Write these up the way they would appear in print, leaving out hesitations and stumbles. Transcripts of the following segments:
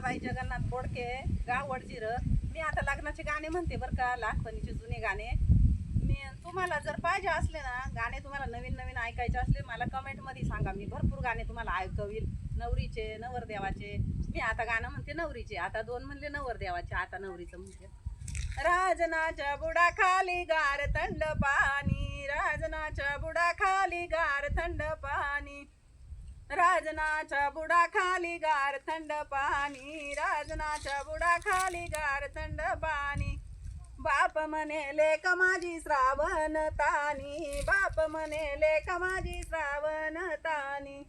साई जगन्नाथ बोडके, गाव वडजीर. मी आता लग्नाचे गाणे म्हणते बरं का, लहानपणीचे जुने गाणे. मी तुम्हाला जर पाहिजे असले ना गाणे, तुम्हाला नवीन नवीन ऐकायचे असले, मला कमेंटमध्ये सांगा. मी भरपूर गाणे तुम्हाला ऐकवील. नवरीचे, नवरदेवाचे. मी आता गाणं म्हणते नवरीचे, आता 2 म्हणले नवरदेवाचे, आता नवरीचं म्हणते. राजनाच्या बुडाखाली गार थंड पाणी, राजनाच्या बुडाखाली गार थंड पाणी, राजनाच्या बुडाखाली गार थंड पाणी, राजनाच्या बुडाखाली गार थंड पाणी. बाप म्हणे लेक माझी श्रावण तानी, बाप म्हणे लेक माझी श्रावण तानी.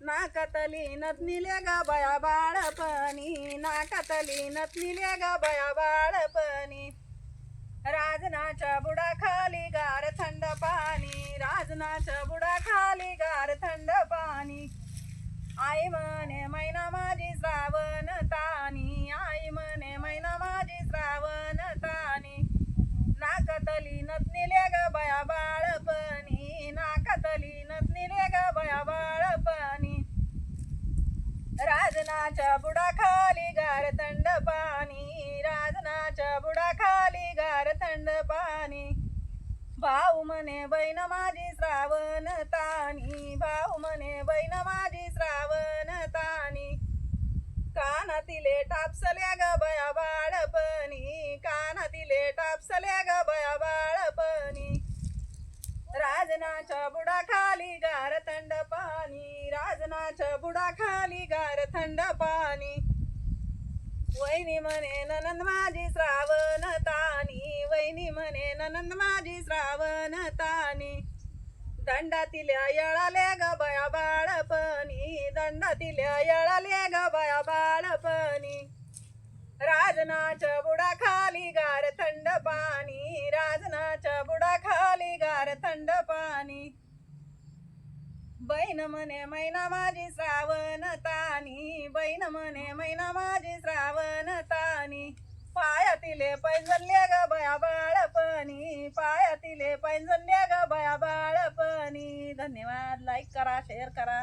नाकातली नथनीले ग बया बाळपणी, नाकातली नथनीले ग बया बाळपणी. राजनाच्या बुडाखाली गार थंड पाणी, राजनाच्या बुडाखाली गार थंड पाणी. आई म्हणे मैना माझी श्रावण तानी, आई म्हणे मैना माझी श्रावण तानी. नाकातली नथनीले ग बया बाळपणी, नाकातली नथनीले ग बया बाळपणी. राजनाच्या बुडाखाली गार थंड पाणी, राजनाच्या बुडाखाली गार थंड पाणी. भाऊ म्हणे बहीण माझी श्रावण तानी, भाऊ म्हणे बहीण माझी श्रावण तानी. कानातिले टापसल्या ग बया बाळपणी, कानातिले टापसल्या ग बया बाळपणी. राजनाच्या बुडाखाली गार थंड पाणी, राजनाच्या बुडाखाली गार थंड पाणी. वहिनी म्हणे ननंद माझी श्रावण तानी, वहिनी म्हणे ननंद माझी श्रावण तानी. दंडातिल्या येळाले ग बया बाळपणी, दंडातिल्या येळाले ग बया बाळपणी. राजनाच्या बुडाखाली गार थंड पाणी, राजनाच्या बुडाखाली गार थंड पाणी. बहीण म्हणे मैना माझी श्रावण तानी, बहीण म्हणे मैना माझी श्रावण तानी. पायातिले पैंजणले ग बया बाळपणी, पायातिले पैंजणले ग बया बाळपणी. धन्यवाद. लाईक करा, शेअर करा.